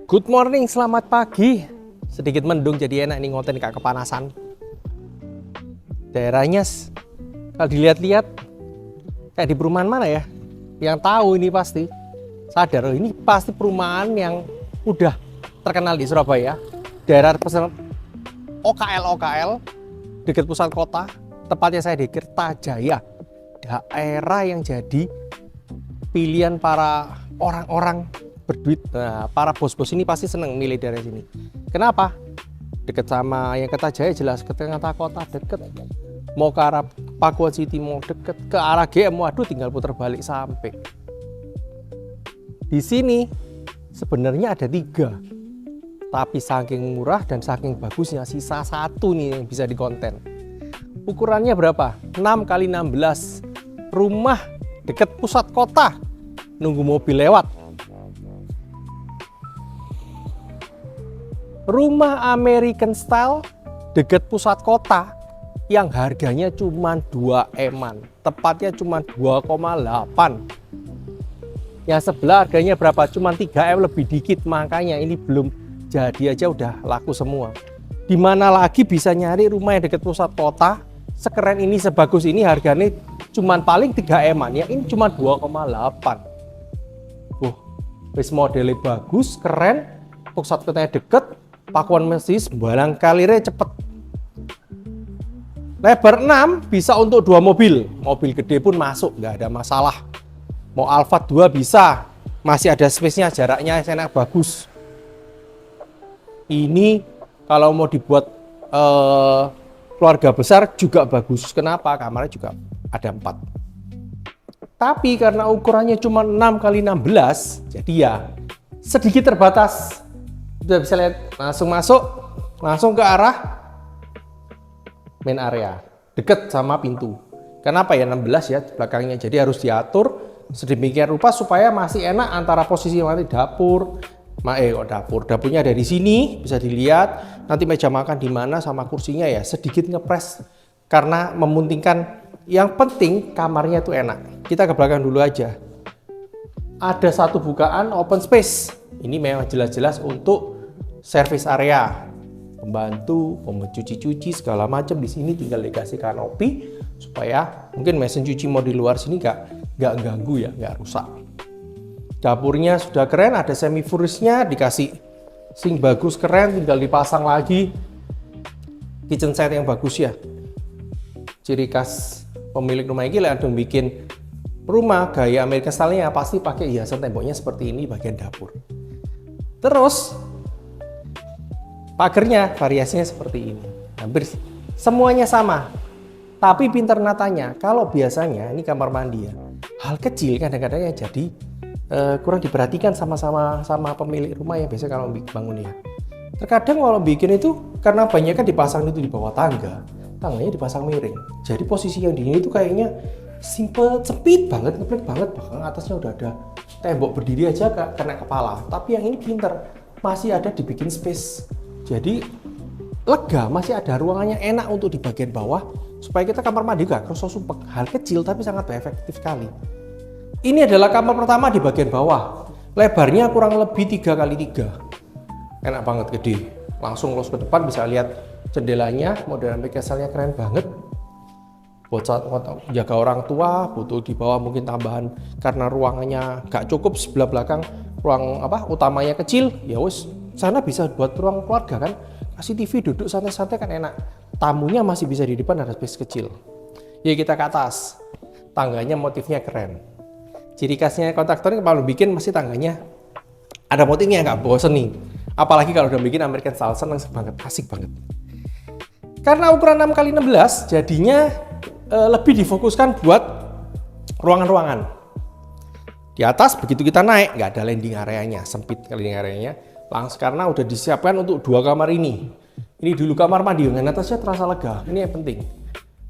Good morning, selamat pagi. Sedikit mendung jadi enak nih ngonten gak kepanasan. Daerahnya kalau dilihat-lihat kayak di perumahan mana ya? Yang tahu ini pasti sadar, ini pasti perumahan yang udah terkenal di Surabaya. Daerah pesan OKL dekat pusat kota, tepatnya saya di Kertajaya. Daerah yang jadi pilihan para orang-orang berduit. Nah, para bos-bos ini pasti seneng milih daerah sini. Kenapa? Deket sama yang Kertajaya jelas, ke tengah kota deket. Mau ke arah Pakuan City mau deket, ke arah GM waduh tinggal putar balik sampai. Di sini sebenarnya ada 3. Tapi saking murah dan saking bagusnya sisa 1 nih yang bisa dikonten. Ukurannya berapa? 6 kali 16. Rumah deket pusat kota. Nunggu mobil lewat. Rumah American style dekat pusat kota yang harganya cuma 2 eman, tepatnya cuma 2,8. Yang sebelah harganya berapa? Cuma 3 M lebih dikit, makanya ini belum jadi aja udah laku semua. Dimana lagi bisa nyari rumah yang dekat pusat kota sekeren ini, sebagus ini, harganya cuma paling 3 eman ya, ini cuma 2,8. Wis modelnya bagus, keren, pusat kotanya deket, Pakuan mesti sembarang kalirnya cepet. Lebar 6 bisa untuk 2 mobil. Mobil gede pun masuk, nggak ada masalah. Mau Alphard 2 bisa, masih ada space-nya, jaraknya enak bagus. Ini kalau mau dibuat keluarga besar juga bagus. Kenapa? Kamarnya juga ada 4. Tapi karena ukurannya cuma 6 kali 16, jadi ya sedikit terbatas. Udah bisa lihat, langsung masuk, langsung ke arah main area, deket sama pintu. Kenapa ya 16 ya belakangnya, jadi harus diatur sedemikian rupa supaya masih enak antara posisi nanti dapur. Dapurnya ada di sini, bisa dilihat. Nanti meja makan di mana sama kursinya ya sedikit ngepres karena mementingkan. Yang penting kamarnya itu enak. Kita ke belakang dulu aja. Ada 1 bukaan open space. Ini memang jelas-jelas untuk service area, pembantu, cuci-cuci segala macam. Di sini tinggal dikasih kanopi supaya mungkin mesin cuci mau di luar sini nggak ganggu ya, nggak rusak. Dapurnya sudah keren, ada semi furnishnya, dikasih sink bagus keren, tinggal dipasang lagi. Kitchen set yang bagus ya. Ciri khas pemilik rumah ini lah dong bikin rumah gaya American style-nya pasti pakai hiasan temboknya seperti ini bagian dapur. Terus pagernya variasinya seperti ini. Hampir semuanya sama. Tapi pinter natanya, kalau biasanya ini kamar mandi ya, hal kecil kadang-kadang yang jadi kurang diperhatikan sama pemilik rumah ya biasanya kalau bangun ya. Terkadang kalau bikin itu karena banyak kan dipasang itu di bawah tangga, tangganya dipasang miring. Jadi posisi yang di ini itu kayaknya simple, sempit banget, ngeplek banget, bahkan atasnya udah ada tembok berdiri aja kena kepala. Tapi yang ini pinter, masih ada dibikin space. Jadi lega, masih ada ruangannya enak untuk di bagian bawah supaya kita kamar mandi gak kerasa sumpek. Hal kecil tapi sangat efektif sekali. Ini adalah kamar pertama di bagian bawah. Lebarnya kurang lebih 3 kali 3. Enak banget, gede. Langsung los ke depan bisa lihat jendelanya, model American keren banget. Buat jaga orang tua, butuh di bawah mungkin tambahan karena ruangannya gak cukup, sebelah belakang ruang utamanya kecil, ya wis sana bisa buat ruang keluarga kan, kasih TV duduk santai-santai kan enak. Tamunya masih bisa di depan, ada space kecil. Ya kita ke atas, tangganya motifnya keren. Ciri khasnya kontraktor kalau bikin masih tangganya ada motifnya, nggak bosen nih. Apalagi kalau udah bikin American style, seneng banget, asik banget. Karena ukuran 6 kali 16 jadinya lebih difokuskan buat ruangan-ruangan. Di atas begitu kita naik nggak ada landing areanya, sempit landing areanya. Langsung karena udah disiapkan untuk 2 kamar ini. Ini dulu kamar mandi, dengan atasnya terasa lega. Ini yang penting.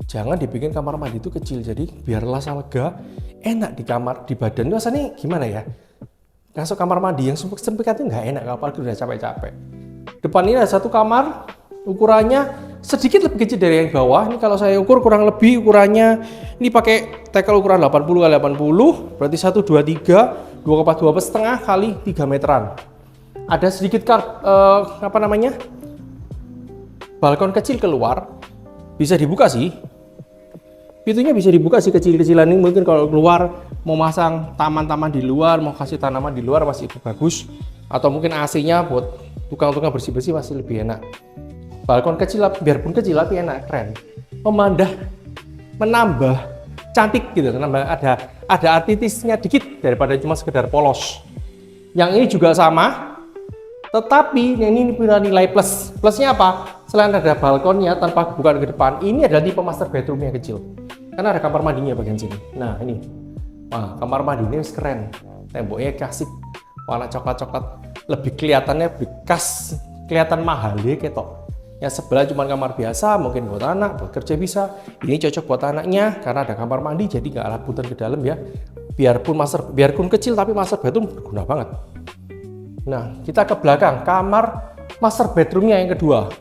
Jangan dibikin kamar mandi itu kecil, jadi biar rasa lega, enak di kamar, di badan. Rasanya gimana ya? Masuk kamar mandi yang sempit itu nggak enak, apalagi udah capek-capek. Depan ini ada 1 kamar, ukurannya sedikit lebih kecil dari yang bawah. Ini kalau saya ukur kurang lebih ukurannya, ini pakai tekel ukuran 80 x 80, berarti 1, 2, 3, 2,2 setengah kali 3 meteran. ada sedikit balkon kecil keluar, bisa dibuka sih. Pintunya bisa dibuka sih, kecil-kecilan ini mungkin kalau keluar mau masang taman-taman di luar, mau kasih tanaman di luar masih bagus. Atau mungkin AC-nya buat tukang-tukang bersih-bersih masih lebih enak. Balkon kecil, biarpun kecil tapi enak, keren. Menambah cantik gitu, ada artistisnya dikit daripada cuma sekedar polos. Yang ini juga sama, tetapi ini punya nilai plus. Plusnya apa? Selain ada balkonnya tanpa buka ke depan, ini adalah tipe master bedroom yang kecil. Karena ada kamar mandinya bagian sini. Nah ini, wah, kamar mandinya keren. Temboknya kasih warna coklat-coklat, lebih kelihatannya bekas, kelihatan mahal ya ketok. Yang sebelah cuma kamar biasa, mungkin buat anak, buat kerja bisa. Ini cocok buat anaknya karena ada kamar mandi, jadi nggak rebutan ke dalam ya. Biarpun kecil tapi master bedroom berguna banget. Nah, kita ke belakang, kamar master bedroomnya yang kedua.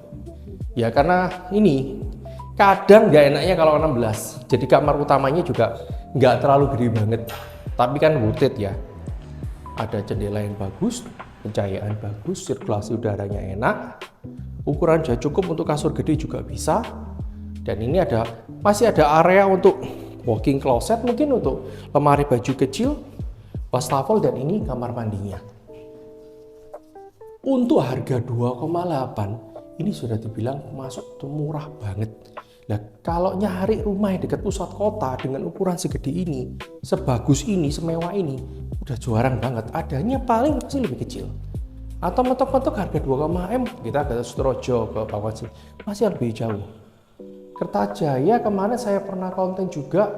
Ya karena ini kadang nggak enaknya kalau 16. Jadi kamar utamanya juga nggak terlalu gede banget. Tapi kan worth it ya. Ada jendela yang bagus, pencahayaan bagus, sirkulasi udaranya enak. Ukuran sudah cukup untuk kasur gede juga bisa. Dan ini masih ada area untuk walk-in closet, mungkin untuk lemari baju kecil, wastafel, dan ini kamar mandinya. Untuk harga 2,8 ini sudah dibilang masuk tuh murah banget. Nah, kalau nyari rumah yang dekat pusat kota dengan ukuran segede ini, sebagus ini, semewah ini, udah jarang banget. Adanya paling pasti lebih kecil. Atau mentok-mentok harga 2,M kita ke Suterojo, ke Pawaji, masih lebih jauh. Kertajaya kemarin saya pernah konten juga,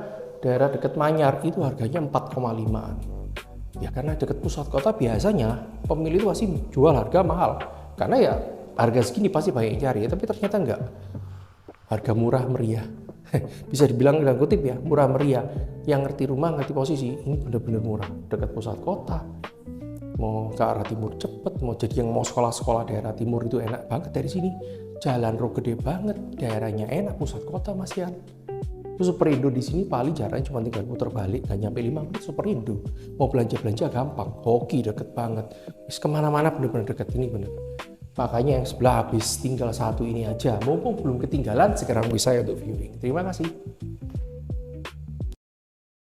daerah dekat Manyar itu harganya 4,5an. Ya karena dekat pusat kota biasanya pemilih itu pasti jual harga mahal. Karena ya harga segini pasti banyak yang cari, tapi ternyata enggak. Harga murah meriah. Bisa dibilang dalam kutip ya, murah meriah. Yang ngerti rumah, ngerti posisi, ini benar-benar murah. Dekat pusat kota. Mau ke arah timur cepet, mau jadi yang mau sekolah-sekolah daerah timur itu enak banget dari sini. Jalan road gede banget, daerahnya enak, pusat kota masihan. Terus Superindo di sini paling jaraknya cuma tinggal putar balik, nggak nyampe 5 menit Superindo. Mau belanja-belanja gampang, hoki deket banget. Terus kemana-mana bener-bener deket, ini bener. Makanya yang sebelah habis tinggal satu ini aja, mumpung belum ketinggalan, segera hubungi saya untuk viewing. Terima kasih.